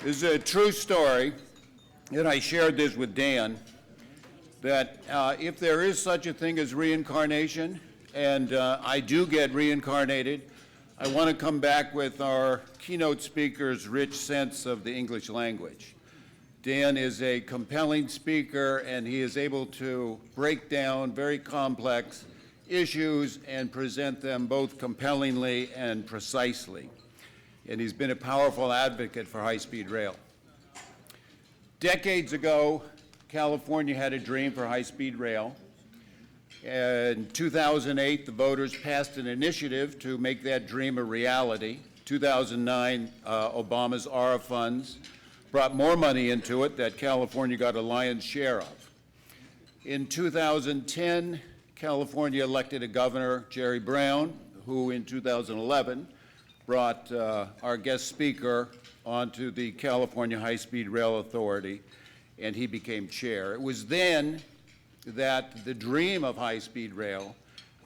This is a true story, and I shared this with Dan, that if there is such a thing as reincarnation, and I do get reincarnated, I want to come back with our keynote speaker's rich sense of the English language. Dan is a compelling speaker, and he is able to break down very complex issues and present them both compellingly and precisely. And he's been a powerful advocate for high-speed rail. Decades ago, California had a dream for high-speed rail. In 2008, the voters passed an initiative to make that dream a reality. 2009, Obama's ARA funds brought more money into it that California got a lion's share of. In 2010, California elected a governor, Jerry Brown, who in 2011 brought our guest speaker onto the California High-Speed Rail Authority, and he became chair. It was then that the dream of high-speed rail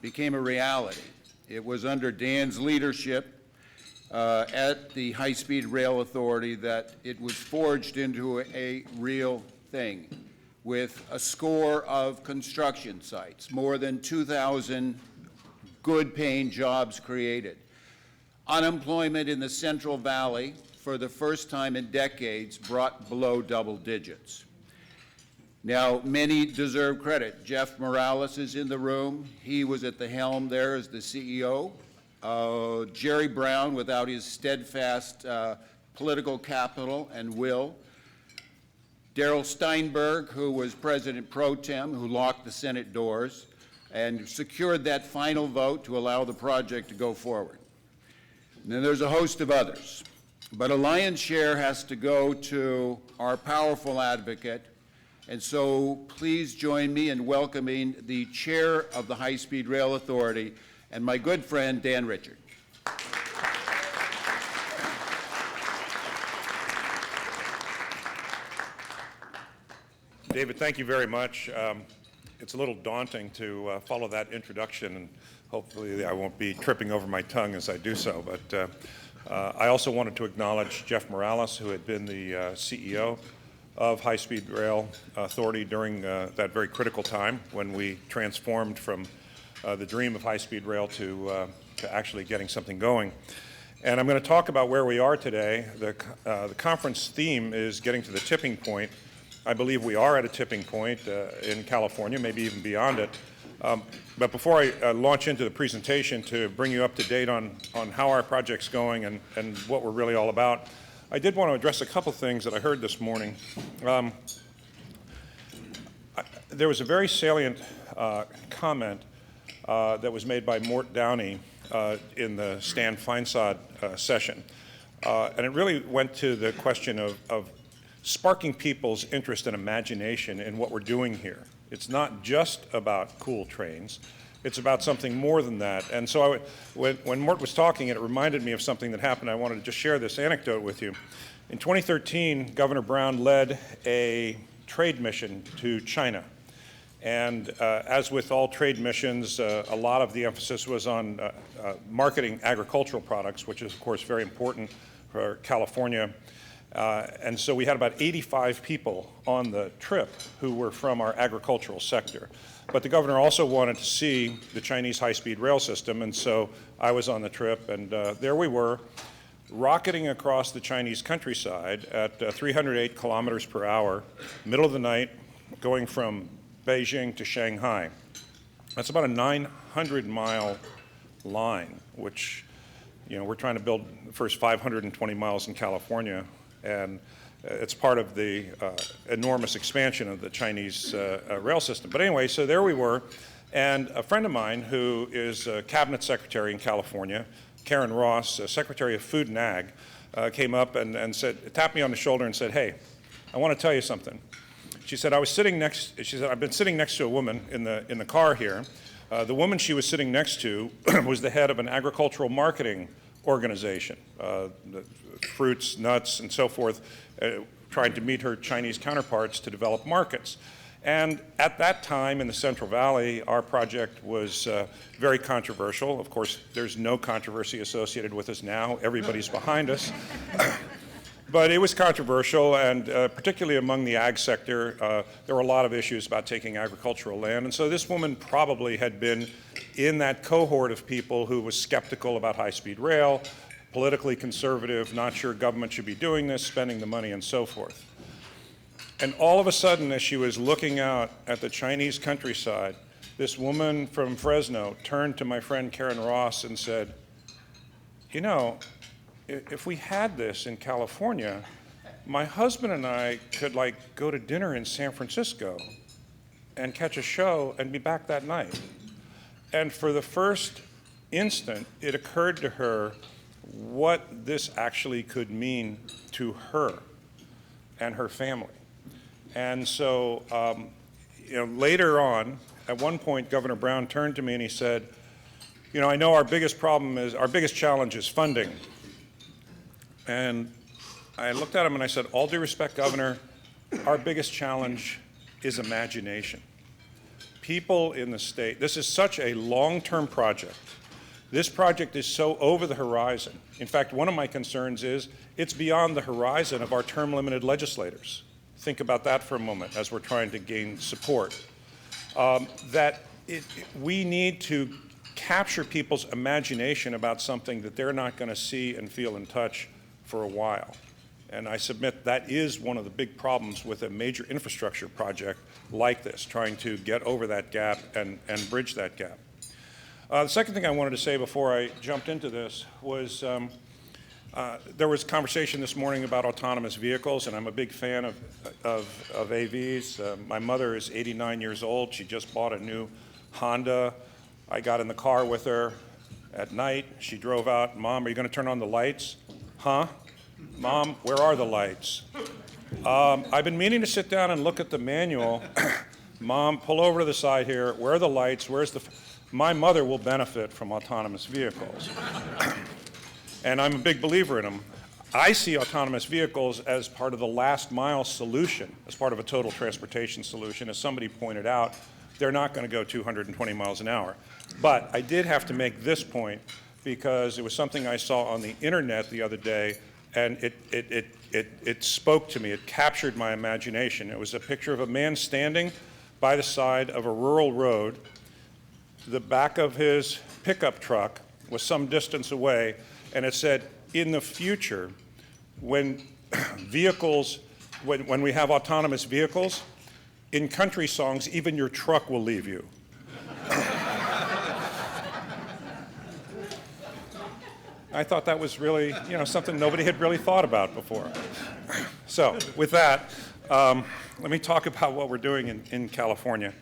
became a reality. It was under Dan's leadership at the High-Speed Rail Authority that it was forged into a real thing, with a score of construction sites, more than 2,000 good-paying jobs created. Unemployment in the Central Valley, for the first time in decades, brought below double digits. Now, many deserve credit. Jeff Morales is in the room. He was at the helm there as the CEO. Jerry Brown, without his steadfast political capital and will. Darrell Steinberg, who was President pro tem, who locked the Senate doors and secured that final vote to allow the project to go forward. And then there's a host of others. But a lion's share has to go to our powerful advocate. And so please join me in welcoming the chair of the High-Speed Rail Authority and my good friend, Dan Richard. David, thank you very much. It's a little daunting to follow that introduction, and hopefully I won't be tripping over my tongue as I do so. But I also wanted to acknowledge Jeff Morales, who had been the CEO of High-Speed Rail Authority during that very critical time when we transformed from the dream of high-speed rail to actually getting something going. And I'm going to talk about where we are today. The conference theme is getting to the tipping point. I believe we are at a tipping point in California, maybe even beyond it. But before I launch into the presentation to bring you up to date on how our project's going and what we're really all about, I did want to address a couple things that I heard this morning. There was a very salient comment that was made by Mort Downey in the Stan Feinsod session. And it really went to the question of sparking people's interest and imagination in what we're doing here. It's not just about cool trains. It's about something more than that. And so when Mort was talking, it reminded me of something that happened. I wanted to just share this anecdote with you. In 2013, Governor Brown led a trade mission to China. And as with all trade missions, a lot of the emphasis was on marketing agricultural products, which is, of course, very important for California. And so we had about 85 people on the trip who were from our agricultural sector. But the governor also wanted to see the Chinese high-speed rail system, and so I was on the trip, and there we were, rocketing across the Chinese countryside at 308 kilometers per hour, middle of the night, going from Beijing to Shanghai. That's about a 900-mile line, which, you know, we're trying to build the first 520 miles in California, and it's part of the enormous expansion of the Chinese rail system. But anyway, so there we were, and a friend of mine who is a cabinet secretary in California, Karen Ross, Secretary of Food and Ag, came up and said, tapped me on the shoulder and said, "Hey, I want to tell you something." She said, I've been sitting next to a woman in the car here. The woman she was sitting next to was the head of an agricultural marketing organization, fruits, nuts, and so forth, trying to meet her Chinese counterparts to develop markets. And at that time in the Central Valley, our project was very controversial. Of course, there's no controversy associated with us now. Everybody's behind us. But it was controversial, and particularly among the ag sector, there were a lot of issues about taking agricultural land. And so this woman probably had been in that cohort of people who was skeptical about high-speed rail, politically conservative, not sure government should be doing this, spending the money, and so forth. And all of a sudden, as she was looking out at the Chinese countryside, this woman from Fresno turned to my friend Karen Ross and said, you know, if we had this in California, my husband and I could go to dinner in San Francisco and catch a show and be back that night. And for the first instant, it occurred to her what this actually could mean to her and her family. And so, later on, at one point, Governor Brown turned to me and he said, you know, I know our biggest challenge is funding. And I looked at him and I said, all due respect, Governor, our biggest challenge is imagination. People in the state, this is such a long-term project. This project is so over the horizon. In fact, one of my concerns is it's beyond the horizon of our term-limited legislators. Think about that for a moment as we're trying to gain support. We need to capture people's imagination about something that they're not going to see and feel and touch for a while. And I submit that is one of the big problems with a major infrastructure project like this, trying to get over that gap and bridge that gap. The second thing I wanted to say before I jumped into this was there was conversation this morning about autonomous vehicles, and I'm a big fan of AVs. My mother is 89 years old. She just bought a new Honda. I got in the car with her at night. She drove out. Mom, are you going to turn on the lights? Huh? Mom, where are the lights? I've been meaning to sit down and look at the manual. Mom, pull over to the side here. Where are the lights? My mother will benefit from autonomous vehicles. And I'm a big believer in them. I see autonomous vehicles as part of the last mile solution, as part of a total transportation solution. As somebody pointed out, they're not going to go 220 miles an hour. But I did have to make this point because it was something I saw on the internet the other day, and it spoke to me. It captured my imagination. It was a picture of a man standing by the side of a rural road. The back of his pickup truck was some distance away, and it said, in the future, when we have autonomous vehicles, in country songs, even your truck will leave you. I thought that was really, something nobody had really thought about before. So with that, let me talk about what we're doing in California.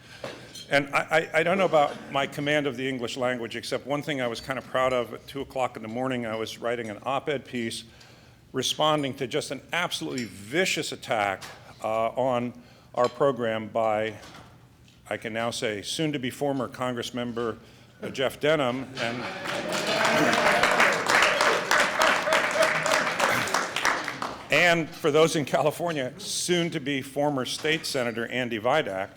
And I don't know about my command of the English language, except one thing I was kind of proud of. At 2 o'clock in the morning, I was writing an op-ed piece responding to just an absolutely vicious attack on our program by, I can now say, soon-to-be former Congress member Jeff Denham, and for those in California, soon-to-be former state senator Andy Vidak.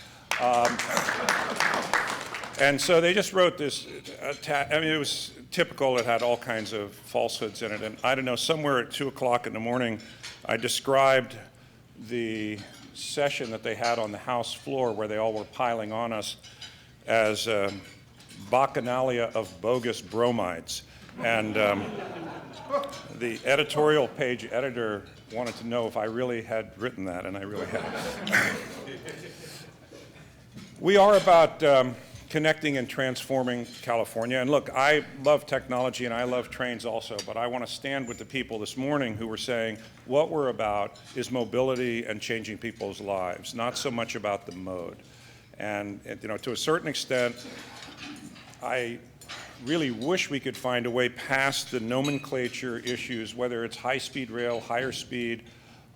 And so they just wrote this attack. I mean, it was typical. It had all kinds of falsehoods in it. And I don't know, somewhere at 2 o'clock in the morning, I described the session that they had on the House floor where they all were piling on us as bacchanalia of bogus bromides. And the editorial page editor wanted to know if I really had written that, and I really had. We are about connecting and transforming California. And look, I love technology and I love trains also, but I want to stand with the people this morning who were saying what we're about is mobility and changing people's lives, not so much about the mode. And to a certain extent, I really wish we could find a way past the nomenclature issues, whether it's high-speed rail, higher speed,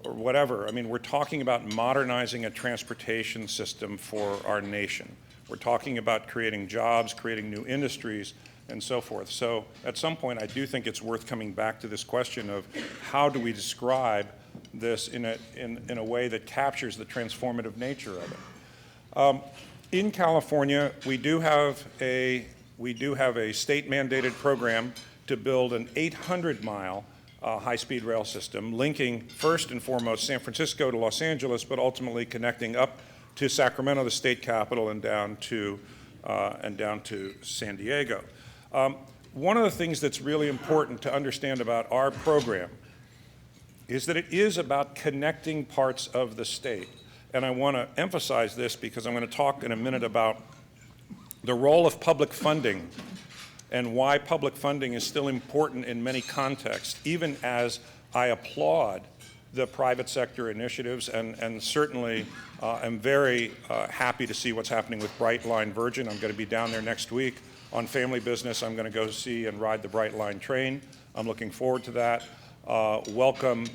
or whatever. I mean, we're talking about modernizing a transportation system for our nation. We're talking about creating jobs, creating new industries, and so forth. So at some point, I do think it's worth coming back to this question of how do we describe this in a way that captures the transformative nature of it. In California, we do have a state-mandated program to build an 800-mile high-speed rail system, linking first and foremost San Francisco to Los Angeles, but ultimately connecting up to Sacramento, the state capital, and down to San Diego. One of the things that's really important to understand about our program is that it is about connecting parts of the state. And I want to emphasize this because I'm going to talk in a minute about the role of public funding and why public funding is still important in many contexts, even as I applaud the private sector initiatives and certainly am very happy to see what's happening with Brightline Virgin. I'm going to be down there next week on family business. I'm going to go see and ride the Brightline train. I'm looking forward to that. Welcome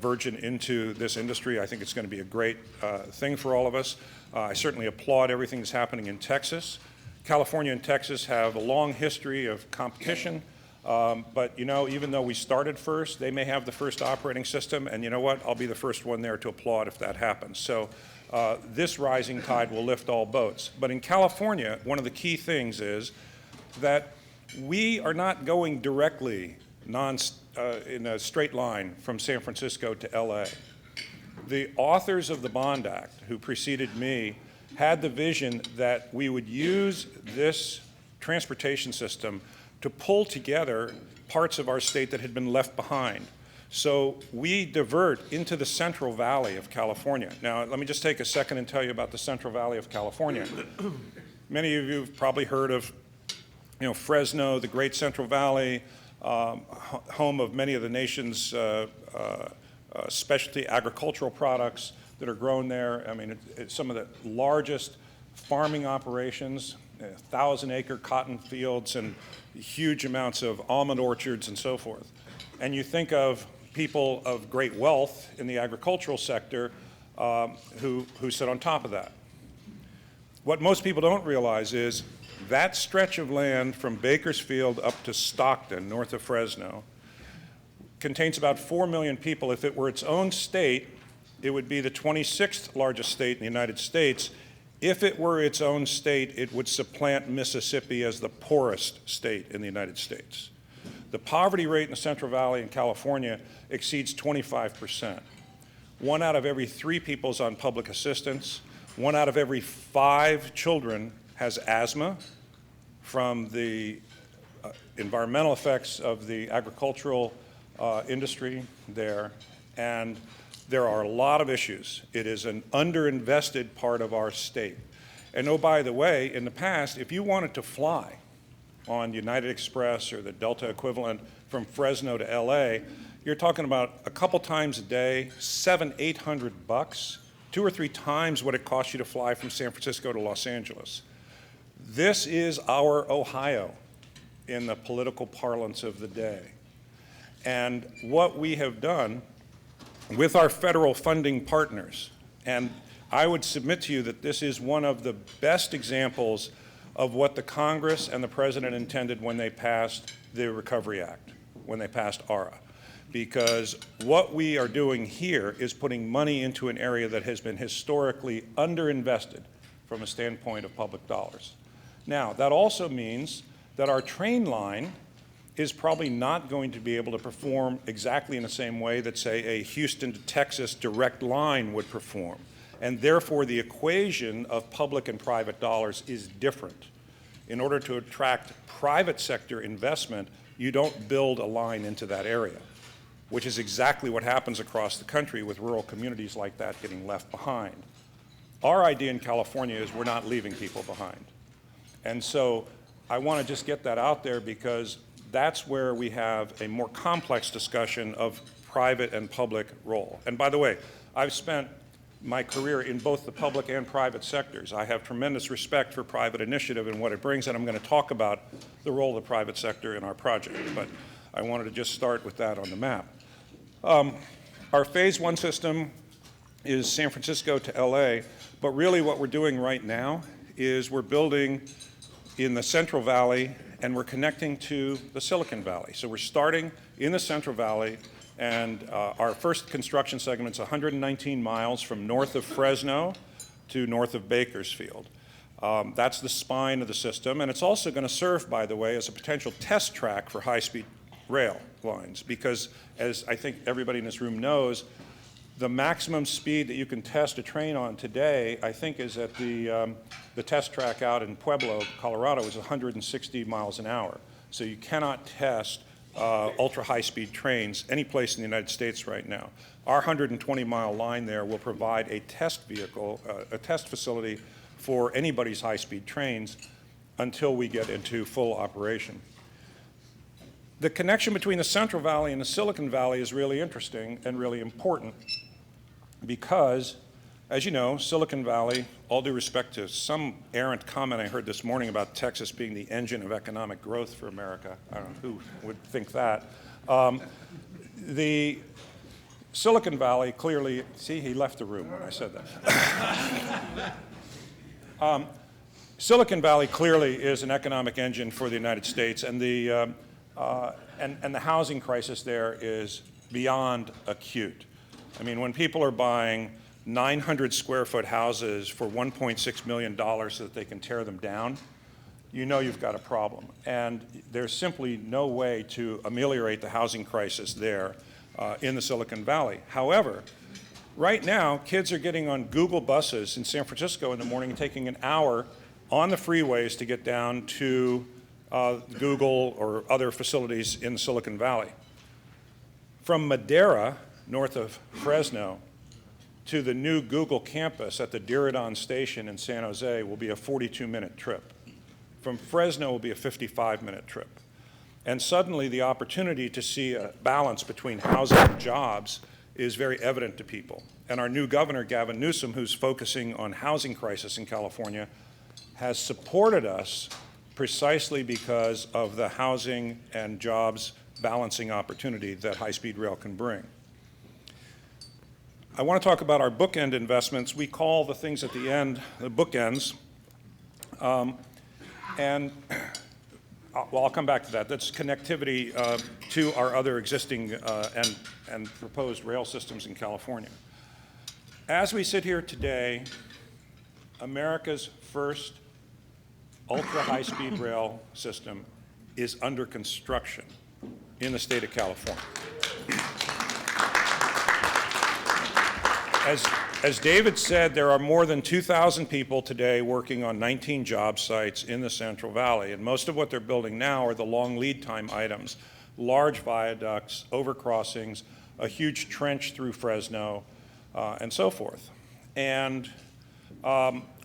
Virgin into this industry. I think it's going to be a great thing for all of us. I certainly applaud everything that's happening in Texas. California and Texas have a long history of competition, but you know, even though we started first, they may have the first operating system, and you know what? I'll be the first one there to applaud if that happens. So this rising tide will lift all boats. But in California, one of the key things is that we are not going directly in a straight line from San Francisco to LA. The authors of the Bond Act, who preceded me, had the vision that we would use this transportation system to pull together parts of our state that had been left behind. So we divert into the Central Valley of California. Now, let me just take a second and tell you about the Central Valley of California. Many of you have probably heard of, you know, Fresno, the Great Central Valley, home of many of the nation's specialty agricultural products that are grown there. I mean, it's some of the largest farming operations, 1,000-acre cotton fields and huge amounts of almond orchards and so forth. And you think of people of great wealth in the agricultural sector who sit on top of that. What most people don't realize is that stretch of land from Bakersfield up to Stockton, north of Fresno, contains about 4 million people. If it were its own state, it would be the 26th largest state in the United States. If it were its own state, it would supplant Mississippi as the poorest state in the United States. The poverty rate in the Central Valley in California exceeds 25%. 1 out of every 3 people is on public assistance. 1 out of every 5 children has asthma from the environmental effects of the agricultural industry there. And there are a lot of issues. It is an underinvested part of our state. And oh, by the way, in the past, if you wanted to fly on United Express or the Delta equivalent from Fresno to LA, you're talking about a couple times a day, $700-800, 2 or 3 times what it costs you to fly from San Francisco to Los Angeles. This is our Ohio in the political parlance of the day. And what we have done with our federal funding partners, and I would submit to you that this is one of the best examples of what the Congress and the President intended when they passed the Recovery Act, when they passed ARA. Because what we are doing here is putting money into an area that has been historically underinvested from a standpoint of public dollars. Now, that also means that our train line is probably not going to be able to perform exactly in the same way that, say, a Houston to Texas direct line would perform. And therefore, the equation of public and private dollars is different. In order to attract private sector investment, you don't build a line into that area, which is exactly what happens across the country with rural communities like that getting left behind. Our idea in California is we're not leaving people behind. And so I want to just get that out there because that's where we have a more complex discussion of private and public role. And by the way, I've spent my career in both the public and private sectors. I have tremendous respect for private initiative and what it brings, and I'm going to talk about the role of the private sector in our project. But I wanted to just start with that on the map. Our phase 1 system is San Francisco to LA, but really what we're doing right now is we're building in the Central Valley and we're connecting to the Silicon Valley. So we're starting in the Central Valley, and our first construction segment is 119 miles from north of Fresno to north of Bakersfield. That's the spine of the system, and it's also going to serve, by the way, as a potential test track for high-speed rail lines, because as I think everybody in this room knows, the maximum speed that you can test a train on today, I think, is at the test track out in Pueblo, Colorado, is 160 miles an hour. So you cannot test ultra-high-speed trains any place in the United States right now. Our 120-mile line there will provide a test vehicle, a test facility for anybody's high-speed trains until we get into full operation. The connection between the Central Valley and the Silicon Valley is really interesting and really important because, as you know, Silicon Valley, all due respect to some errant comment I heard this morning about Texas being the engine of economic growth for America. I don't know who would think that. The Silicon Valley clearly, see, he left the room when I said that. Silicon Valley clearly is an economic engine for the United States, and the housing crisis there is beyond acute. I mean, when people are buying 900 square foot houses for $1.6 million so that they can tear them down, you know you've got a problem. And there's simply no way to ameliorate the housing crisis there in the Silicon Valley. However, right now, kids are getting on Google buses in San Francisco in the morning and taking an hour on the freeways to get down to Google or other facilities in Silicon Valley. From Madera, north of Fresno, to the new Google campus at the Diridon station in San Jose will be a 42-minute trip. From Fresno will be a 55-minute trip. And suddenly the opportunity to see a balance between housing and jobs is very evident to people. And our new governor, Gavin Newsom, who's focusing on housing crisis in California, has supported us precisely because of the housing and jobs balancing opportunity that high-speed rail can bring. I want to talk about our bookend investments. We call the things at the end the bookends. Well, I'll come back to that. That's connectivity to our other existing and proposed rail systems in California. As we sit here today, America's first ultra-high-speed rail system is under construction in the state of California. As David said, there are more than 2,000 people today working on 19 job sites in the Central Valley, and most of what they're building now are the long lead time items, large viaducts, overcrossings, a huge trench through Fresno, and so forth. And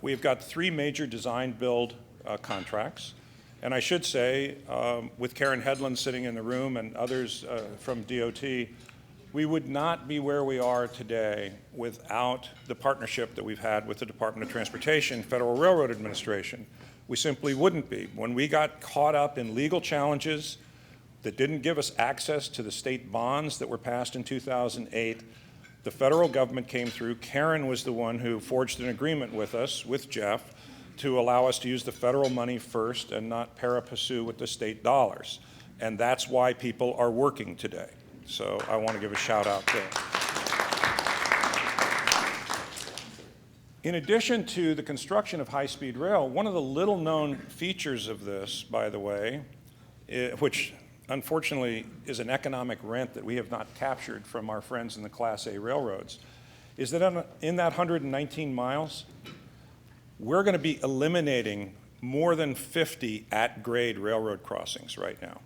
we've got 3 major design build contracts. And I should say, with Karen Hedlund sitting in the room and others from DOT, we would not be where we are today without the partnership that we've had with the Department of Transportation, Federal Railroad Administration. We simply wouldn't be. When we got caught up in legal challenges that didn't give us access to the state bonds that were passed in 2008, the federal government came through. Karen was the one who forged an agreement with us, with Jeff, to allow us to use the federal money first and not pari passu with the state dollars. And that's why people are working today. So I want to give a shout out there. In addition to the construction of high-speed rail, one of the little-known features of this, by the way, which unfortunately is an economic rent that we have not captured from our friends in the Class A railroads, is that in that 119 miles, we're going to be eliminating more than 50 at-grade railroad crossings right now.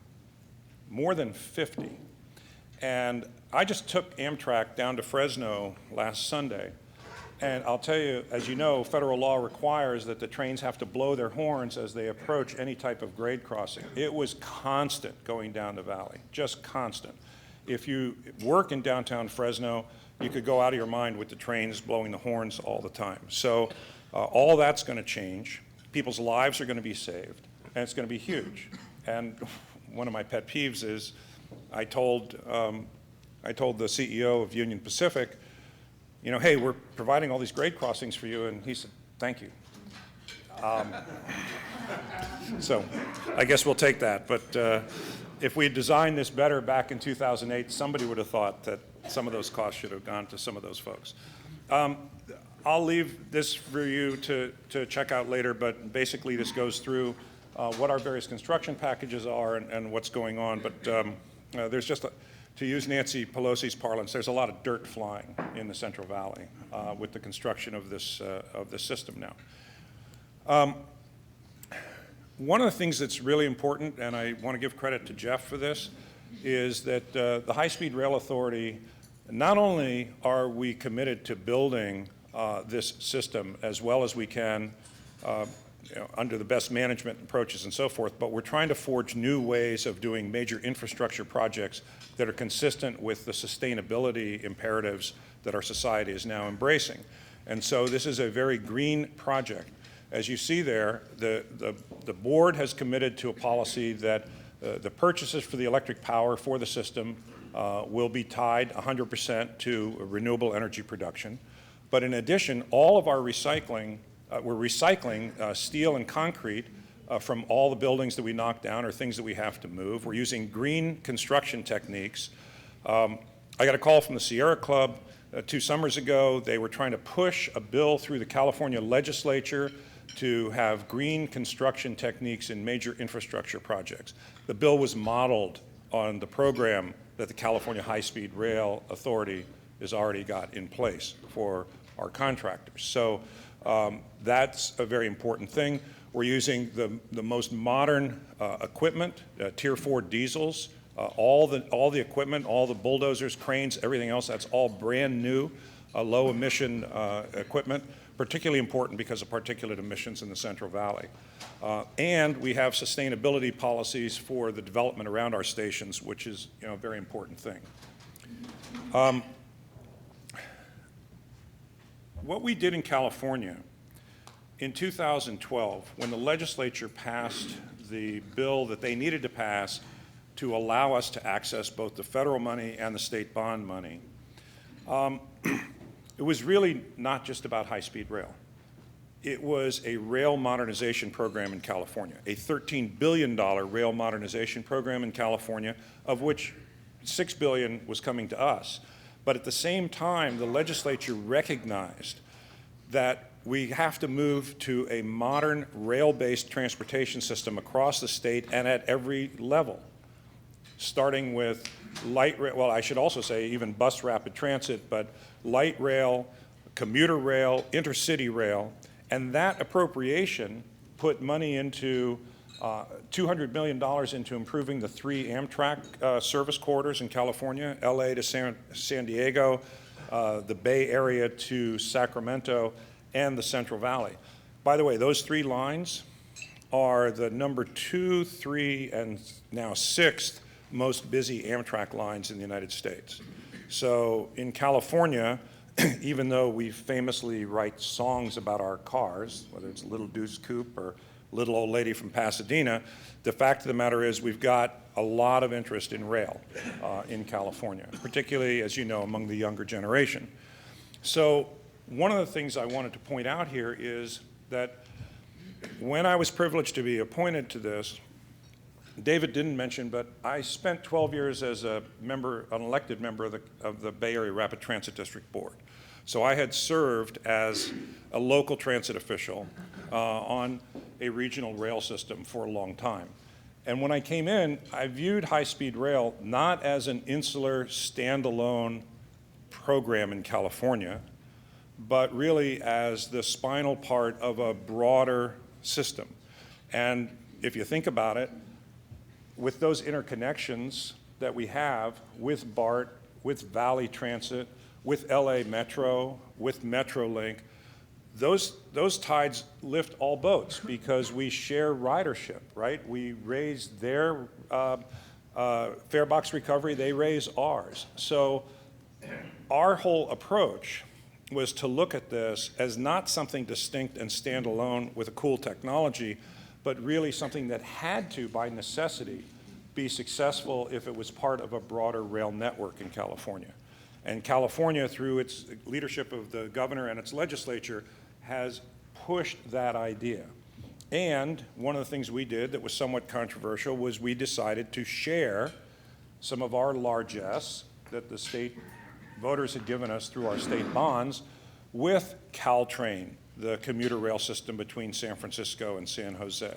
More than 50. And I just took Amtrak down to Fresno last Sunday, and I'll tell you, as you know, federal law requires that the trains have to blow their horns as they approach any type of grade crossing. It was constant going down the valley, just constant. If you work in downtown Fresno, you could go out of your mind with the trains blowing the horns all the time. So all that's going to change. People's lives are going to be saved, and it's going to be huge. And one of my pet peeves is I told the CEO of Union Pacific, you know, hey, we're providing all these grade crossings for you, and he said, thank you. So I guess we'll take that. But if we had designed this better back in 2008, somebody would have thought that some of those costs should have gone to some of those folks. I'll leave this for you to check out later, but basically this goes through what our various construction packages are and what's going on. But there's just, to use Nancy Pelosi's parlance, there's a lot of dirt flying in the Central Valley with the construction of this system now. One of the things that's really important, and I want to give credit to Jeff for this, is that the High-Speed Rail Authority, not only are we committed to building this system as well as we can under the best management approaches and so forth, but we're trying to forge new ways of doing major infrastructure projects that are consistent with the sustainability imperatives that our society is now embracing. And so this is a very green project. As you see there, the board has committed to a policy that the purchases for the electric power for the system will be tied 100% to renewable energy production. But in addition, all of our recycling, we're recycling steel and concrete from all the buildings that we knock down or things that we have to move. We're using green construction techniques. I got a call from the Sierra Club 2 summers ago. They were trying to push a bill through the California legislature to have green construction techniques in major infrastructure projects. The bill was modeled on the program that the California High-Speed Rail Authority has already got in place for our contractors. So that's a very important thing. We're using the most modern equipment, Tier 4 diesels, all the equipment, all the bulldozers, cranes, everything else, that's all brand new, low emission equipment, particularly important because of particulate emissions in the Central Valley. And we have sustainability policies for the development around our stations, which is a very important thing. What we did in California in 2012, when the legislature passed the bill that they needed to pass to allow us to access both the federal money and the state bond money, it was really not just about high-speed rail. It was a rail modernization program in California, a $13 billion rail modernization program in California, of which $6 billion was coming to us. But at the same time, the legislature recognized that we have to move to a modern rail-based transportation system across the state and at every level, starting with light rail, well, I should also say even bus rapid transit, but light rail, commuter rail, intercity rail, and that appropriation put money into $200 million into improving the 3 Amtrak service corridors in California, LA to San Diego, the Bay Area to Sacramento, and the Central Valley. By the way, those 3 lines are the number 2, 3, and now 6th most busy Amtrak lines in the United States. So in California, even though we famously write songs about our cars, whether it's Little Deuce Coupe or Little Old Lady from Pasadena, the fact of the matter is we've got a lot of interest in rail in California, particularly, as you know, among the younger generation. So one of the things I wanted to point out here is that when I was privileged to be appointed to this, David didn't mention, but I spent 12 years as an elected member of the Bay Area Rapid Transit District Board. So I had served as a local transit official on a regional rail system for a long time. And when I came in, I viewed high-speed rail not as an insular, standalone program in California, but really as the spinal part of a broader system. And if you think about it, with those interconnections that we have with BART, with Valley Transit, with LA Metro, with Metrolink, those tides lift all boats because we share ridership, right? We raise their fare box recovery, they raise ours. So our whole approach was to look at this as not something distinct and standalone with a cool technology, but really something that had to, by necessity, be successful if it was part of a broader rail network in California. And California, through its leadership of the governor and its legislature, has pushed that idea. And one of the things we did that was somewhat controversial was we decided to share some of our largesse that the state voters had given us through our state bonds with Caltrain, the commuter rail system between San Francisco and San Jose.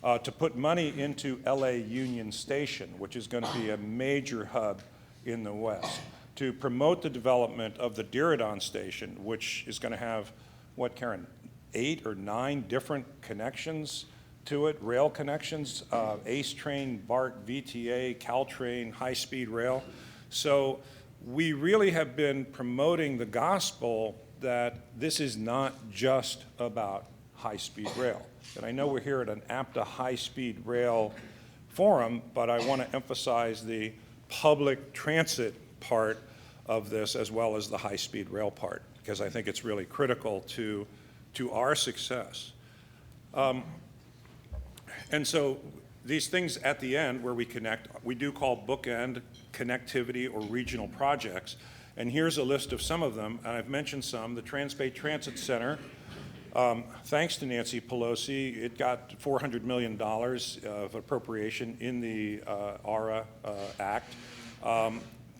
to put money into LA Union Station, which is going to be a major hub in the West, to promote the development of the Diridon Station, which is going to have, what, Karen, 8 or 9 different connections to it, rail connections, ACE Train, BART, VTA, Caltrain, high-speed rail. So we really have been promoting the gospel that this is not just about high-speed rail. And I know we're here at an APTA high-speed rail forum, but I want to emphasize the public transit part of this as well as the high-speed rail part, because I think it's really critical to our success. And so these things at the end where we connect, we do call bookend connectivity or regional projects. And here's a list of some of them, and I've mentioned some. The Trans-Bay Transit Center, thanks to Nancy Pelosi, it got $400 million of appropriation in the ARA Act.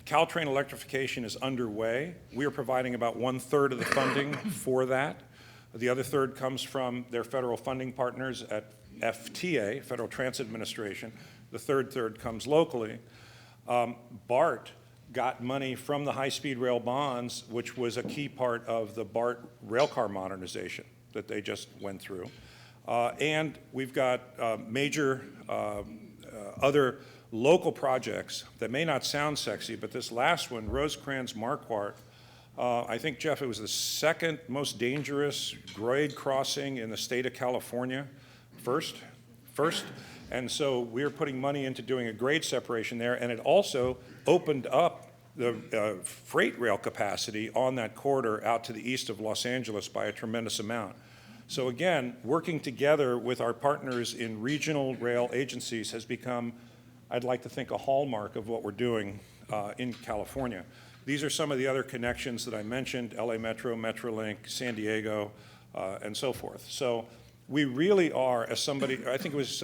Caltrain electrification is underway. We are providing about 1/3 of the funding for that. The other third comes from their federal funding partners at FTA, Federal Transit Administration. The third comes locally. BART got money from the high-speed rail bonds, which was a key part of the BART railcar modernization that they just went through. And we've got major other local projects that may not sound sexy, but this last one, Rosecrans Marquardt, I think, Jeff, it was the second most dangerous grade crossing in the state of California. First. And so we're putting money into doing a grade separation there, and it also opened up the freight rail capacity on that corridor out to the east of Los Angeles by a tremendous amount. So again, working together with our partners in regional rail agencies has become, I'd like to think, a hallmark of what we're doing in California. These are some of the other connections that I mentioned: LA Metro, Metrolink, San Diego, and so forth. So we really are, as somebody, I think it was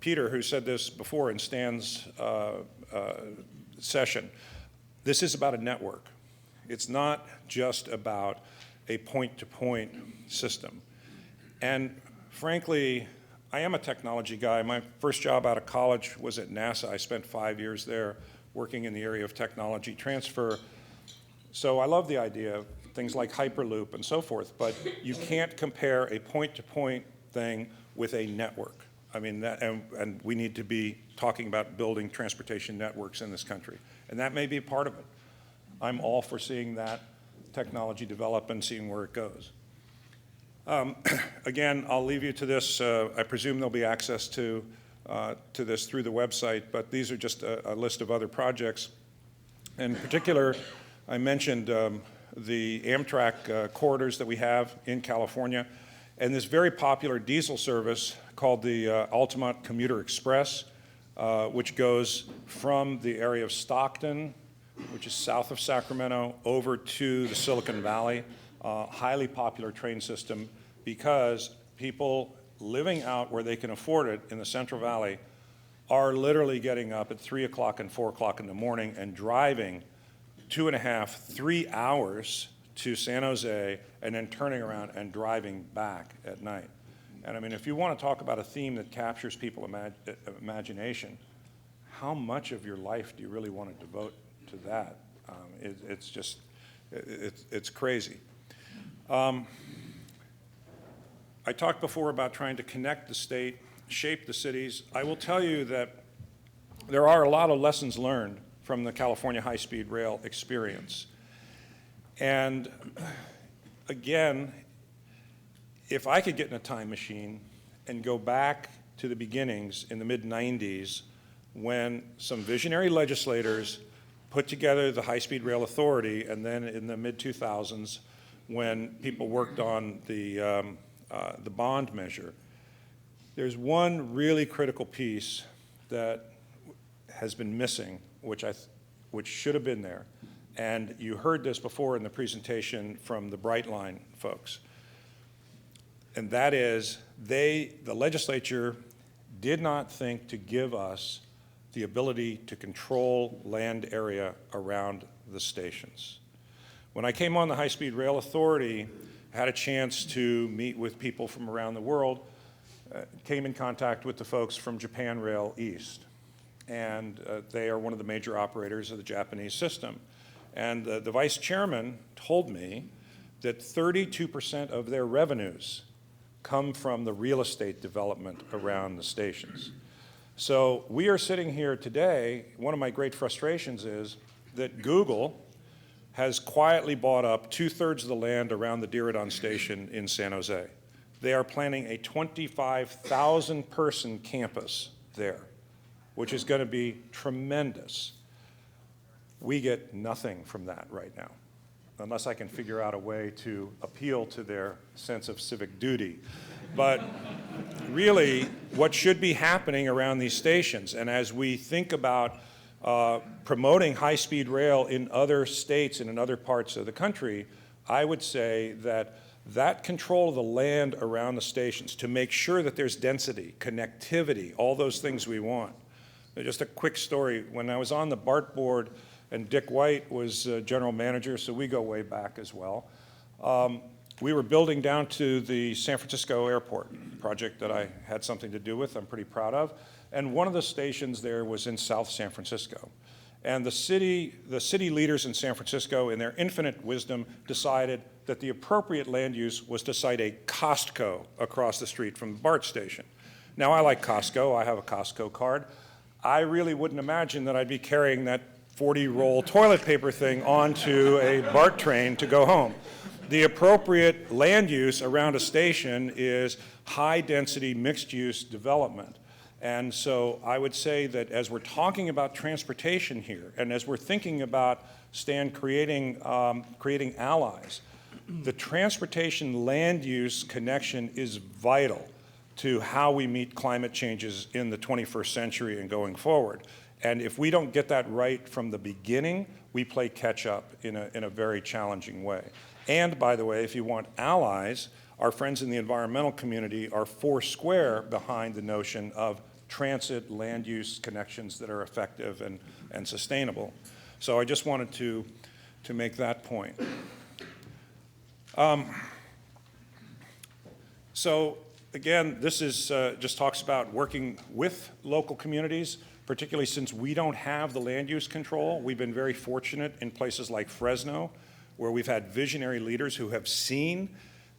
Peter who said this before in Stan's session, this is about a network. It's not just about a point-to-point system. And frankly, I am a technology guy. My first job out of college was at NASA. I spent 5 years there working in the area of technology transfer. So I love the idea of things like Hyperloop and so forth, but you can't compare a point-to-point thing with a network. I mean, and we need to be talking about building transportation networks in this country, and that may be a part of it. I'm all for seeing that technology develop and seeing where it goes. Again, I'll leave you to this. I presume there'll be access to this through the website, but these are just a list of other projects. In particular, I mentioned the Amtrak corridors that we have in California, and this very popular diesel service called the Altamont Commuter Express, which goes from the area of Stockton, which is south of Sacramento, over to the Silicon Valley. Highly popular train system because people living out where they can afford it in the Central Valley are literally getting up at 3 o'clock and 4 o'clock in the morning and driving 2.5, 3 hours to San Jose and then turning around and driving back at night. And I mean, if you want to talk about a theme that captures people's imagination, how much of your life do you really want to devote to that? It's just, it's crazy. I talked before about trying to connect the state, shape the cities. I will tell you that there are a lot of lessons learned from the California high-speed rail experience. And again, if I could get in a time machine and go back to the beginnings in the mid-90s when some visionary legislators put together the High-Speed Rail Authority, and then in the mid-2000s when people worked on the bond measure, there's one really critical piece that has been missing, which should have been there. And you heard this before in the presentation from the Brightline folks. And that is, the legislature did not think to give us the ability to control land area around the stations. When I came on the High-Speed Rail Authority, I had a chance to meet with people from around the world. came in contact with the folks from Japan Rail East. And they are one of the major operators of the Japanese system. And the vice chairman told me that 32% of their revenues come from the real estate development around the stations. So we are sitting here today, one of my great frustrations is that Google has quietly bought up 2/3 of the land around the Diridon station in San Jose. They are planning a 25,000 person campus there, which is going to be tremendous. We get nothing from that right now, unless I can figure out a way to appeal to their sense of civic duty. But really, what should be happening around these stations, and as we think about promoting high-speed rail in other states and in other parts of the country, I would say that that control of the land around the stations to make sure that there's density, connectivity, all those things we want. Just a quick story. When I was on the BART board, and Dick White was general manager, so we go way back as well, we were building down to the San Francisco airport, project that I had something to do with, I'm pretty proud of. And one of the stations there was in South San Francisco. And the city leaders in San Francisco, in their infinite wisdom, decided that the appropriate land use was to site a Costco across the street from the BART station. Now, I like Costco. I have a Costco card. I really wouldn't imagine that I'd be carrying that 40-roll toilet paper thing onto a BART train to go home. The appropriate land use around a station is high-density, mixed-use development. And so I would say that as we're talking about transportation here, and as we're thinking about, Stan, creating allies, the transportation land use connection is vital to how we meet climate changes in the 21st century and going forward. And if we don't get that right from the beginning, we play catch up in a very challenging way. And by the way, if you want allies, our friends in the environmental community are foursquare behind the notion of transit land use connections that are effective and sustainable. So I just wanted to make that point. So again, this is just talks about working with local communities, particularly since we don't have the land use control. We've been very fortunate in places like Fresno, where we've had visionary leaders who have seen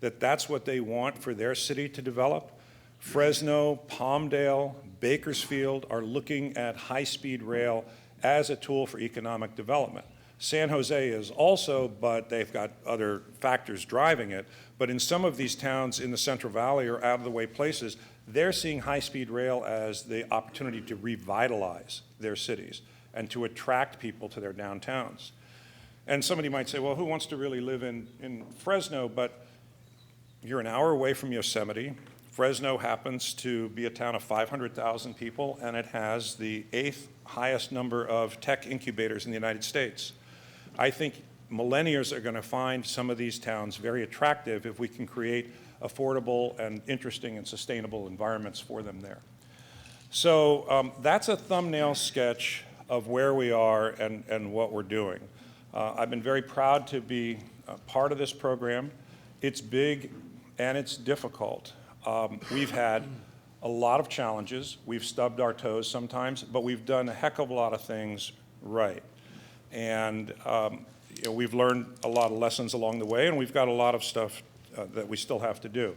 that that's what they want for their city to develop. Fresno, Palmdale, Bakersfield are looking at high-speed rail as a tool for economic development. San Jose is also, but they've got other factors driving it. But in some of these towns in the Central Valley or out-of-the-way places, they're seeing high-speed rail as the opportunity to revitalize their cities and to attract people to their downtowns. And somebody might say, well, who wants to really live in Fresno? But you're an hour away from Yosemite. Fresno happens to be a town of 500,000 people, and it has the 8th highest number of tech incubators in the United States. I think millennials are going to find some of these towns very attractive if we can create affordable and interesting and sustainable environments for them there. So that's a thumbnail sketch of where we are and what we're doing. I've been very proud to be part of this program. It's big and it's difficult. We've had a lot of challenges. We've stubbed our toes sometimes, but we've done a heck of a lot of things right. And we've learned a lot of lessons along the way, and we've got a lot of stuff that we still have to do.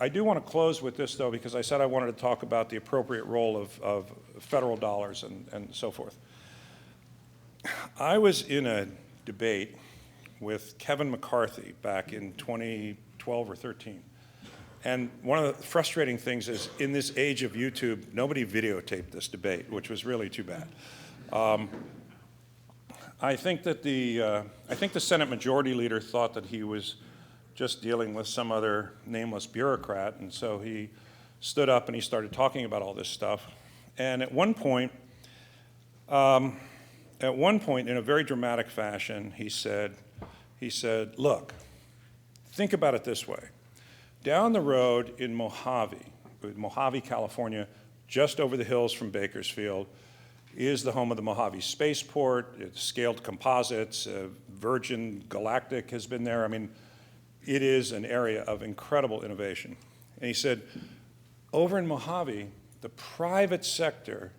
I do want to close with this, though, because I said I wanted to talk about the appropriate role of federal dollars and so forth. I was in a debate with Kevin McCarthy back in 2012 or 13. And one of the frustrating things is, in this age of YouTube, nobody videotaped this debate, which was really too bad. I think the Senate Majority Leader thought that he was just dealing with some other nameless bureaucrat, and so he stood up and he started talking about all this stuff. And at one point, in a very dramatic fashion, he said, look, think about it this way. Down the road in Mojave, California, just over the hills from Bakersfield, is the home of the Mojave Spaceport. It's Scaled Composites. Virgin Galactic has been there. I mean, it is an area of incredible innovation. And he said, Over in Mojave, the private sector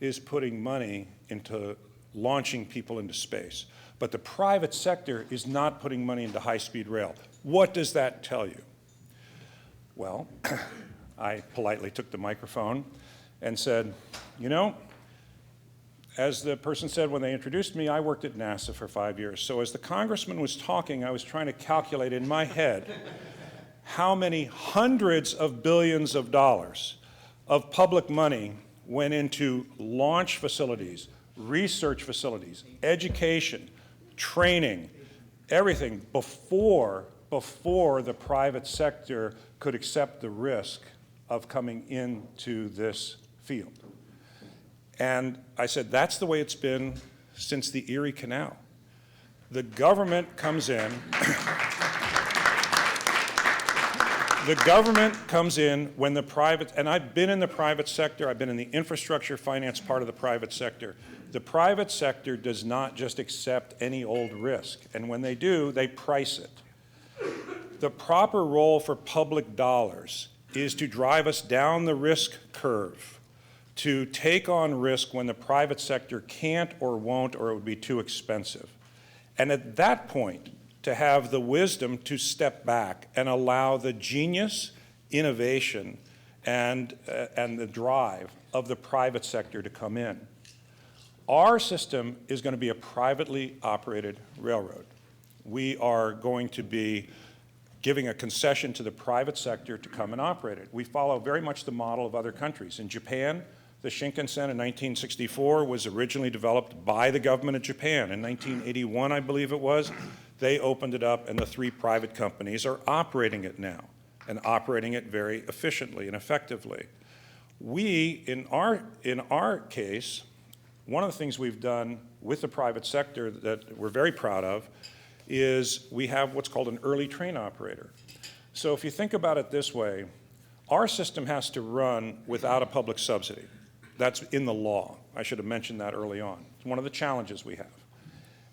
is putting money into launching people into space. But the private sector is not putting money into high-speed rail. What does that tell you? Well, I politely took the microphone and said, you know, as the person said when they introduced me, I worked at NASA for 5 years. So as the congressman was talking, I was trying to calculate in my head how many hundreds of billions of dollars of public money went into launch facilities, research facilities, education, training, everything before the private sector could accept the risk of coming into this field. And I said, that's the way it's been since the Erie Canal. The government comes in, when the private, and I've been in the private sector, I've been in the infrastructure finance part of the private sector. The private sector does not just accept any old risk, and when they do, they price it. The proper role for public dollars is to drive us down the risk curve, to take on risk when the private sector can't or won't, or it would be too expensive. And at that point, to have the wisdom to step back and allow the genius, innovation, and the drive of the private sector to come in. Our system is going to be a privately operated railroad. We are going to be giving a concession to the private sector to come and operate it. We follow very much the model of other countries. In Japan, the Shinkansen in 1964 was originally developed by the government of Japan. In 1981, I believe it was, they opened it up, and the 3 private companies are operating it now, and operating it very efficiently and effectively. We, in our case, one of the things we've done with the private sector that we're very proud of is we have what's called an early train operator. So if you think about it this way, our system has to run without a public subsidy. That's in the law. I should have mentioned that early on. It's one of the challenges we have.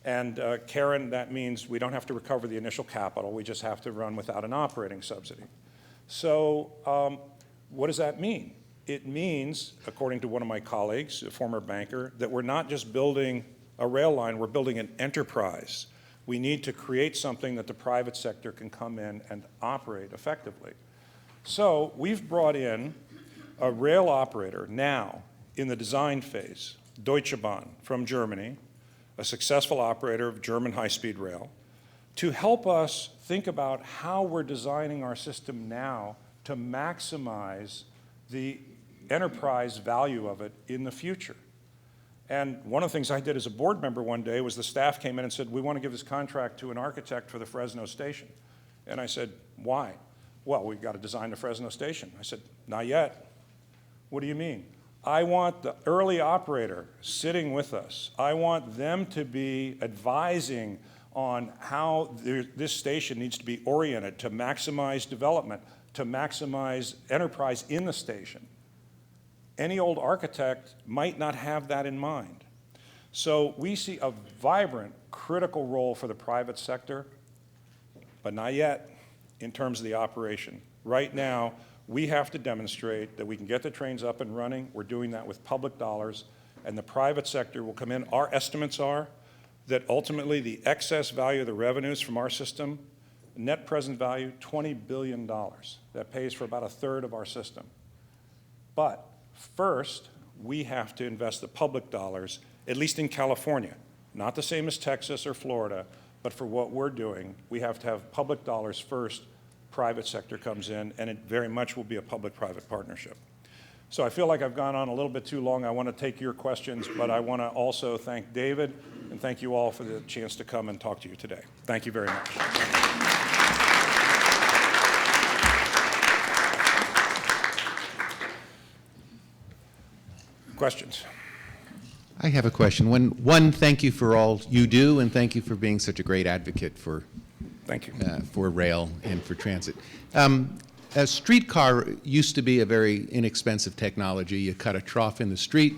And Karen, that means we don't have to recover the initial capital. We just have to run without an operating subsidy. So what does that mean? It means, according to one of my colleagues, a former banker, that we're not just building a rail line, we're building an enterprise. We need to create something that the private sector can come in and operate effectively. So we've brought in a rail operator now in the design phase, Deutsche Bahn from Germany, a successful operator of German high-speed rail, to help us think about how we're designing our system now to maximize the enterprise value of it in the future. And one of the things I did as a board member one day was the staff came in and said, we want to give this contract to an architect for the Fresno station. And I said, why? Well, we've got to design the Fresno station. I said, not yet. What do you mean? I want the early operator sitting with us. I want them to be advising on how this station needs to be oriented to maximize development, to maximize enterprise in the station. Any old architect might not have that in mind. So we see a vibrant, critical role for the private sector, but not yet in terms of the operation. Right now, we have to demonstrate that we can get the trains up and running. We're doing that with public dollars, and the private sector will come in. Our estimates are that ultimately the excess value of the revenues from our system, net present value, $20 billion. That pays for about 1/3 of our system. But first, we have to invest the public dollars, at least in California. Not the same as Texas or Florida, but for what we're doing, we have to have public dollars first, private sector comes in, and it very much will be a public-private partnership. So I feel like I've gone on a little bit too long. I want to take your questions, but I want to also thank David and thank you all for the chance to come and talk to you today. Thank you very much. Questions? I have a question. One, thank you for all you do, and thank you for being such a great advocate for Thank you. For rail and for transit. A streetcar used to be a very inexpensive technology. You cut a trough in the street,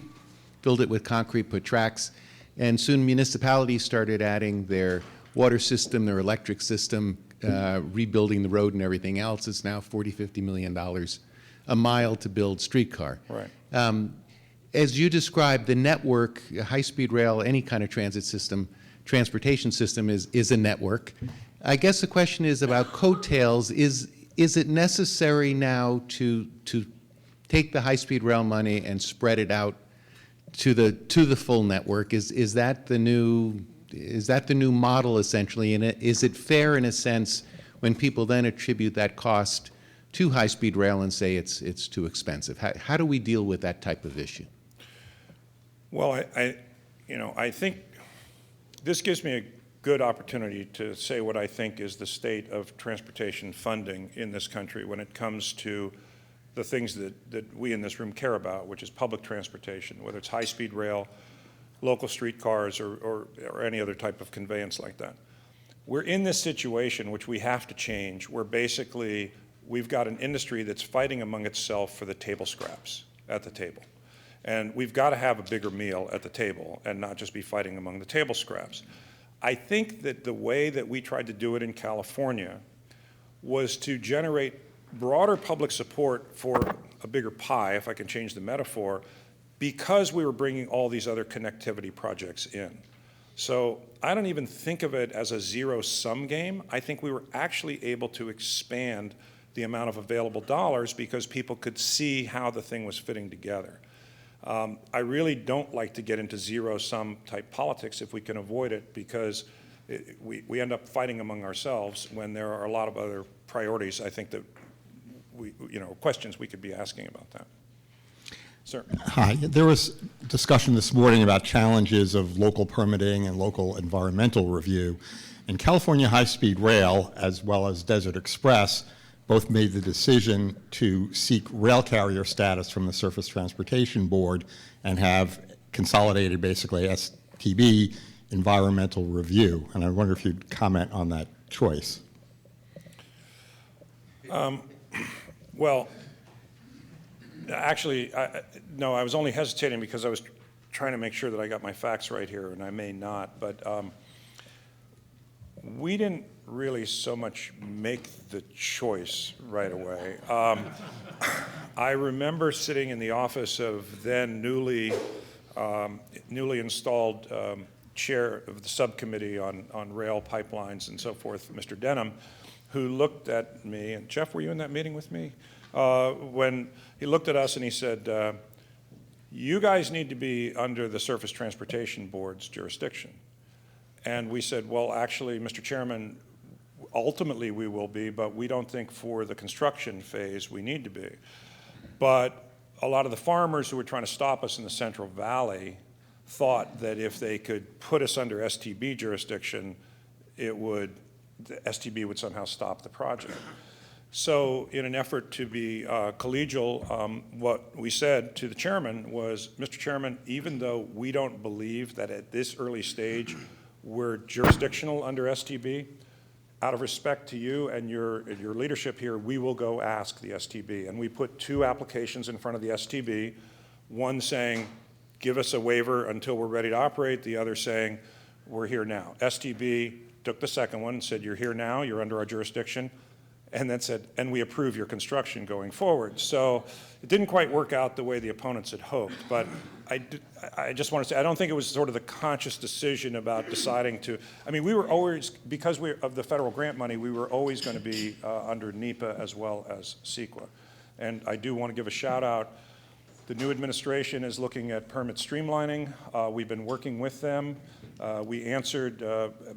filled it with concrete, put tracks, and soon municipalities started adding their water system, their electric system, rebuilding the road and everything else. It's now $40–50 million a mile to build streetcar. Right. As you described, the network, high-speed rail, any kind of transit system, transportation system is a network. I guess the question is about coattails. Is it necessary now to take the high-speed rail money and spread it out to the full network? Is that the new model essentially? And is it fair in a sense when people then attribute that cost to high-speed rail and say it's too expensive? How do we deal with that type of issue? Well, I think this gives me a good opportunity to say what I think is the state of transportation funding in this country when it comes to the things that we in this room care about, which is public transportation, whether it's high-speed rail, local streetcars, or any other type of conveyance like that. We're in this situation, which we have to change, where basically we've got an industry that's fighting among itself for the table scraps at the table. And we've got to have a bigger meal at the table and not just be fighting among the table scraps. I think that the way that we tried to do it in California was to generate broader public support for a bigger pie, if I can change the metaphor, because we were bringing all these other connectivity projects in. So I don't even think of it as a zero-sum game. I think we were actually able to expand the amount of available dollars because people could see how the thing was fitting together. I really don't like to get into zero-sum type politics if we can avoid it, because we end up fighting among ourselves when there are a lot of other priorities, I think, that questions we could be asking about that. Sir. Hi. There was discussion this morning about challenges of local permitting and local environmental review. And California High-Speed Rail, as well as Desert Express, both made the decision to seek rail carrier status from the Surface Transportation Board and have consolidated, basically, STB environmental review. And I wonder if you'd comment on that choice. Well, actually, no, I was only hesitating because I was trying to make sure that I got my facts right here, and I may not. But we didn't really so much make the choice right away. I remember sitting in the office of then newly installed chair of the subcommittee on rail pipelines and so forth, Mr. Denham, who looked at me, and Jeff, were you in that meeting with me? When he looked at us and he said, you guys need to be under the Surface Transportation Board's jurisdiction. And we said, well, actually, Mr. Chairman, ultimately we will be, but we don't think for the construction phase we need to be. But a lot of the farmers who were trying to stop us in the Central Valley thought that if they could put us under STB jurisdiction, the STB would somehow stop the project. So in an effort to be collegial, what we said to the chairman was, Mr. Chairman, even though we don't believe that at this early stage we're jurisdictional under STB, out of respect to you and your leadership here, we will go ask the STB. And we put 2 applications in front of the STB, one saying, give us a waiver until we're ready to operate, the other saying, we're here now. STB took the second one and said, you're here now, you're under our jurisdiction, and then said, and we approve your construction going forward. So it didn't quite work out the way the opponents had hoped, but I just want to say, I don't think it was sort of the conscious decision about deciding to, I mean, we were always, because of the federal grant money, we were always going to be under NEPA as well as CEQA. And I do want to give a shout out. The new administration is looking at permit streamlining. We've been working with them. We answered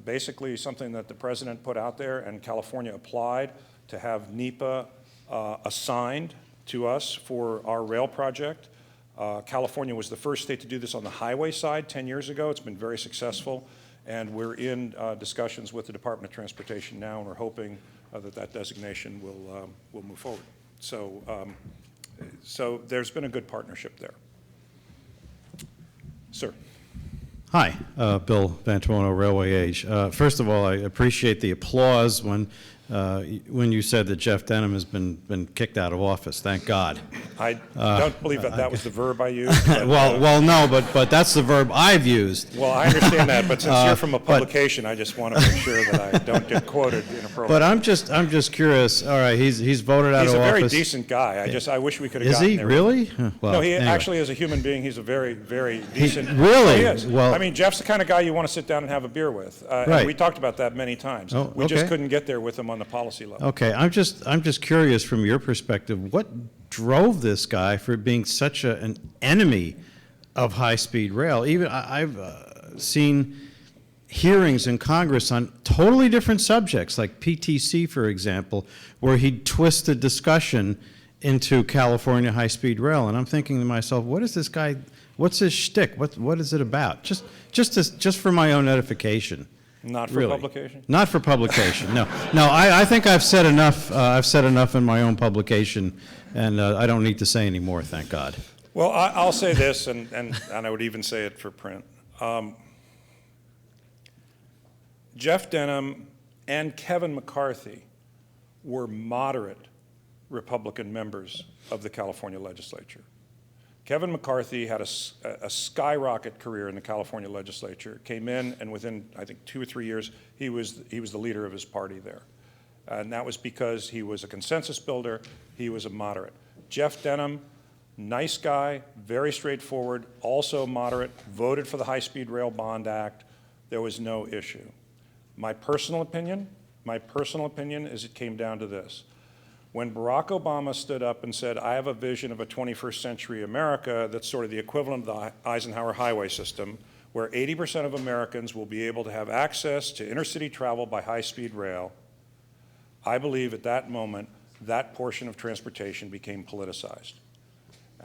basically something that the president put out there, and California applied to have NEPA assigned to us for our rail project. California was the first state to do this on the highway side 10 years ago. It's been very successful, and we're in discussions with the Department of Transportation now, and we're hoping that designation will move forward. So there's been a good partnership there. Sir. Hi, Bill Vantuono, Railway Age. First of all, I appreciate the applause when when you said that Jeff Denham has been kicked out of office. Thank God. I don't believe that was the verb I used. But, Well, no, but that's the verb I've used. well, I understand that, but since you're from a publication, I just want to make sure that I don't get quoted inappropriately. But I'm just curious. All right, he's voted out He's of a office. very decent guy. I wish we could have Is gotten he there. really? Huh, well, No, he anyway. actually, as a human being, he's a very, very decent. really? He is. Well- I mean, Jeff's the kind of guy you want to sit down and have a beer with. And Right. we talked about that many times. Oh, We just okay. couldn't get there with him on the policy level. Okay, I'm just curious from your perspective, what drove this guy for being such an enemy of high-speed rail? Even I've seen hearings in Congress on totally different subjects, like PTC, for example, where he'd twist the discussion into California high-speed rail, and I'm thinking to myself, what is this guy? What's his shtick? What is it about? Just for my own edification. Not for Really. publication? Not for publication, no. No, I think I've said enough, I've said enough in my own publication, and I don't need to say any more, thank God. Well, I'll say this, and I would even say it for print. Jeff Denham and Kevin McCarthy were moderate Republican members of the California legislature. Kevin McCarthy had a skyrocket career in the California legislature, came in, and within, I think, 2 or 3 years, he was the leader of his party there. And that was because he was a consensus builder, he was a moderate. Jeff Denham, nice guy, very straightforward, also moderate, voted for the High-Speed Rail Bond Act. There was no issue. My personal opinion is it came down to this. When Barack Obama stood up and said, I have a vision of a 21st century America that's sort of the equivalent of the Eisenhower highway system, where 80% of Americans will be able to have access to intercity travel by high-speed rail, I believe at that moment, that portion of transportation became politicized.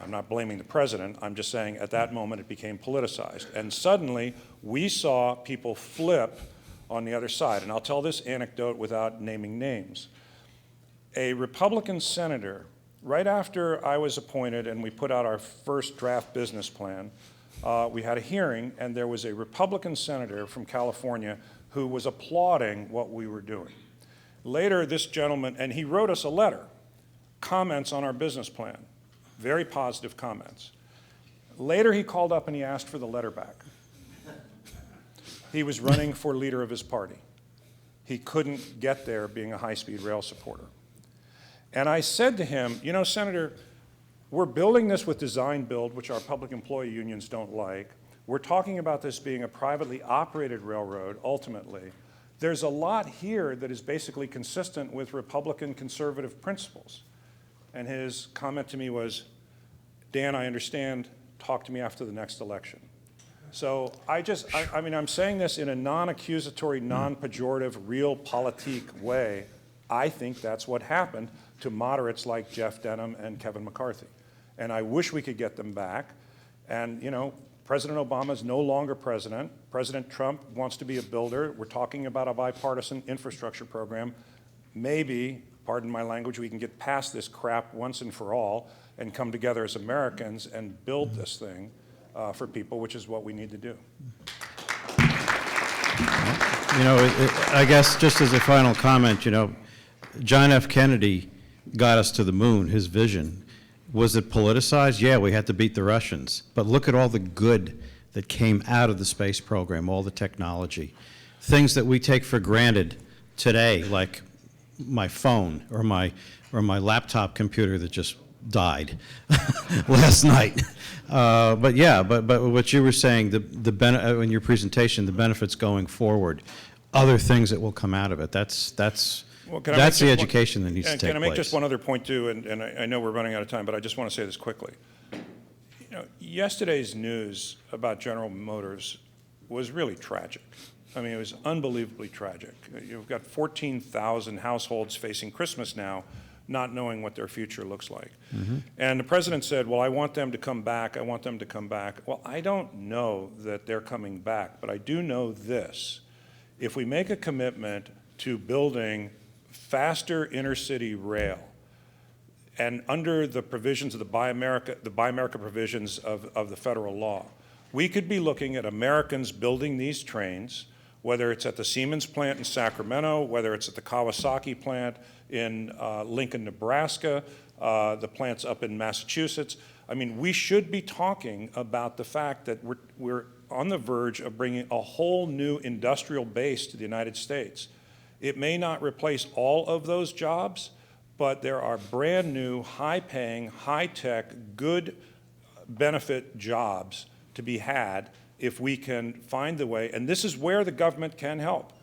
I'm not blaming the president, I'm just saying at that moment it became politicized. And suddenly, we saw people flip on the other side. And I'll tell this anecdote without naming names. A Republican senator, right after I was appointed and we put out our first draft business plan, we had a hearing, and there was a Republican senator from California who was applauding what we were doing. Later, this gentleman, and he wrote us a letter, comments on our business plan, very positive comments. Later, he called up and he asked for the letter back. He was running for leader of his party. He couldn't get there being a high-speed rail supporter. And I said to him, you know, Senator, we're building this with design build, which our public employee unions don't like. We're talking about this being a privately operated railroad, ultimately. There's a lot here that is basically consistent with Republican conservative principles. And his comment to me was, Dan, I understand, talk to me after the next election. So I mean, I'm saying this in a non-accusatory, non-pejorative, realpolitik way. I think that's what happened to moderates like Jeff Denham and Kevin McCarthy. And I wish we could get them back. And, you know, President Obama is no longer president. President Trump wants to be a builder. We're talking about a bipartisan infrastructure program. Maybe, pardon my language, we can get past this crap once and for all and come together as Americans and build this thing for people, which is what we need to do. You know, I guess just as a final comment, you know, John F. Kennedy got us to the moon, his vision. Was it politicized? Yeah, we had to beat the Russians. But look at all the good that came out of the space program, all the technology. Things that we take for granted today, like my phone or my laptop computer that just died last night. But yeah, but what you were saying, in your presentation, the benefits going forward, other things that will come out of it. That's Well, can I make the just one- education that needs to take place. Can I make just one other point, too? And I know we're running out of time, but I just want to say this quickly. You know, yesterday's news about General Motors was really tragic. I mean, it was unbelievably tragic. You've got 14,000 households facing Christmas now, not knowing what their future looks like. Mm-hmm. And the president said, well, I want them to come back. I want them to come back. Well, I don't know that they're coming back, but I do know this. If we make a commitment to building faster intercity rail, and under the provisions of the Buy America provisions of the federal law, we could be looking at Americans building these trains whether it's at the Siemens plant in Sacramento, whether it's at the Kawasaki plant in Lincoln, Nebraska, the plants up in Massachusetts. I mean, we should be talking about the fact that we're on the verge of bringing a whole new industrial base to the United States. It may not replace all of those jobs, but there are brand new, high-paying, high-tech, good benefit jobs to be had if we can find the way. And this is where the government can help,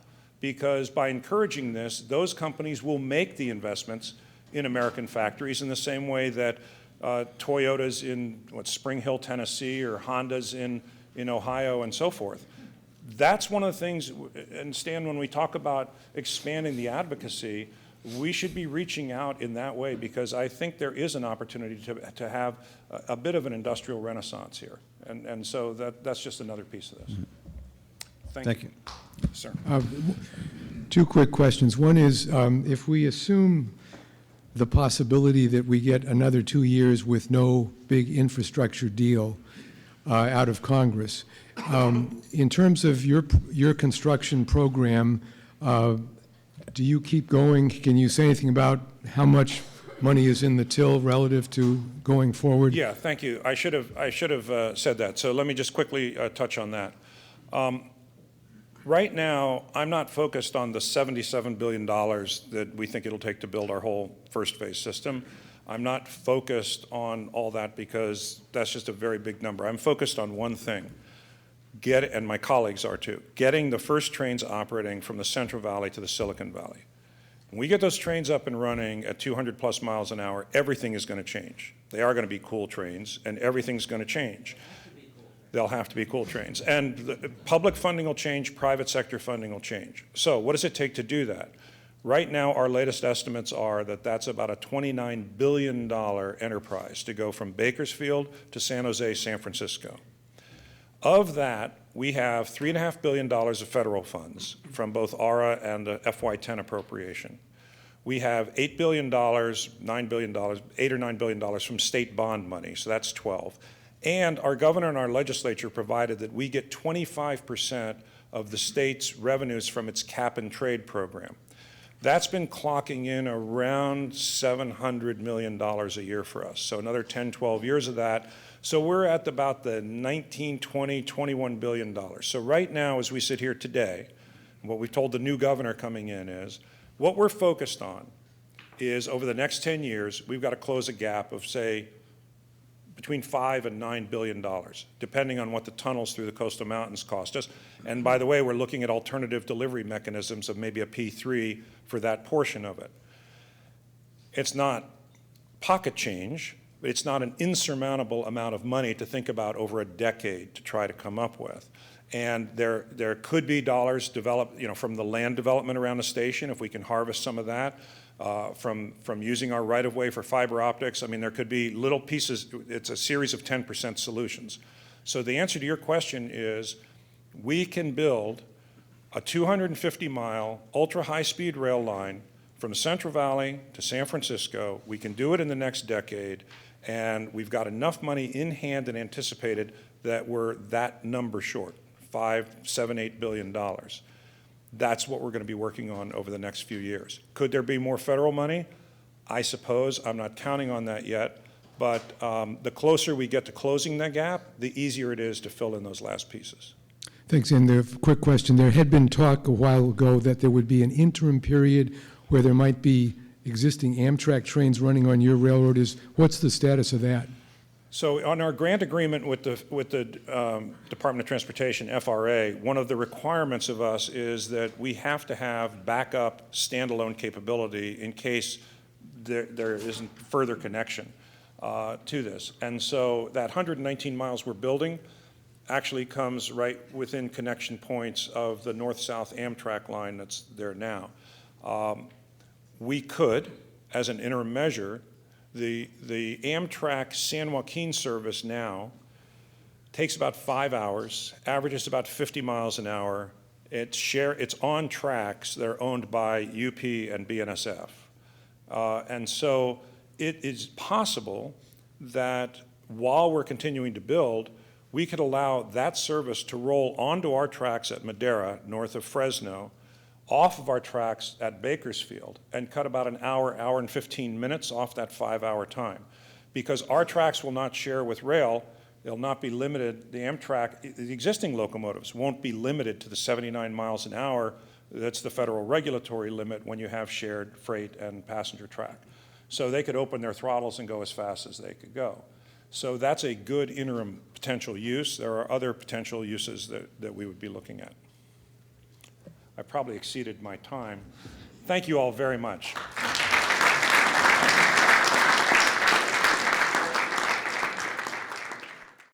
because by encouraging this, those companies will make the investments in American factories in the same way that Toyota's in Spring Hill, Tennessee, or Honda's in Ohio, and so forth. That's one of the things, and Stan, when we talk about expanding the advocacy, we should be reaching out in that way, because I think there is an opportunity to have a bit of an industrial renaissance here. And so that's just another piece of this. Thank you. Sir. Two quick questions. One is, if we assume the possibility that we get another 2 years with no big infrastructure deal out of Congress, in terms of your construction program, do you keep going? Can you say anything about how much money is in the till relative to going forward? Yeah, thank you. I should have said that. So let me just quickly touch on that. Right now, I'm not focused on the $77 billion that we think it'll take to build our whole first phase system. I'm not focused on all that because that's just a very big number. I'm focused on one thing, and my colleagues are too, getting the first trains operating from the Central Valley to the Silicon Valley. When we get those trains up and running at 200 plus miles an hour, everything is going to change. They are going to be cool trains, and everything's going to change. They'll have to be cool trains. And the public funding will change, private sector funding will change. So what does it take to do that? Right now, our latest estimates are that that's about a $29 billion enterprise to go from Bakersfield to San Jose, San Francisco. Of that, we have $3.5 billion of federal funds from both ARA and the FY10 appropriation. We have $8 billion, $9 billion, $8 or $9 billion from state bond money, so that's 12. And our governor and our legislature provided that we get 25% of the state's revenues from its cap and trade program. That's been clocking in around $700 million a year for us. So another 10, 12 years of that. So we're at about the 19, 20, $21 billion. So right now, as we sit here today, what we've told the new governor coming in is, what we're focused on is over the next 10 years, we've got to close a gap of, say, between $5 and $9 billion, depending on what the tunnels through the coastal mountains cost us. And by the way, we're looking at alternative delivery mechanisms of maybe a P3 for that portion of it. It's not pocket change, but it's not an insurmountable amount of money to think about over a decade to try to come up with. And there could be dollars developed, from the land development around the station, if we can harvest some of that. From using our right-of-way for fiber optics. I mean, there could be little pieces. It's a series of 10% solutions. So the answer to your question is, we can build a 250-mile ultra-high-speed rail line from the Central Valley to San Francisco. We can do it in the next decade, and we've got enough money in hand and anticipated that we're that number short, $5, $7, $8 billion. That's what we're going to be working on over the next few years. Could there be more federal money? I suppose. I'm not counting on that yet. But the closer we get to closing that gap, the easier it is to fill in those last pieces. Thanks. And a quick question. There had been talk a while ago that there would be an interim period where there might be existing Amtrak trains running on your railroad. What's the status of that? So on our grant agreement with the Department of Transportation, FRA, one of the requirements of us is that we have to have backup standalone capability in case there isn't further connection to this. And so that 119 miles we're building actually comes right within connection points of the north-south Amtrak line that's there now. We could, as an interim measure, the Amtrak San Joaquin service now takes about 5 hours, averages about 50 miles an hour. It's on tracks that are owned by UP and BNSF. And so it is possible that while we're continuing to build, we could allow that service to roll onto our tracks at Madera, north of Fresno, off of our tracks at Bakersfield, and cut about an hour, hour and 15 minutes off that 5-hour time. Because our tracks will not share with rail, they'll not be limited, the Amtrak, the existing locomotives won't be limited to the 79 miles an hour. That's the federal regulatory limit when you have shared freight and passenger track. So they could open their throttles and go as fast as they could go. So that's a good interim potential use. There are other potential uses that we would be looking at. I probably exceeded my time. Thank you all very much.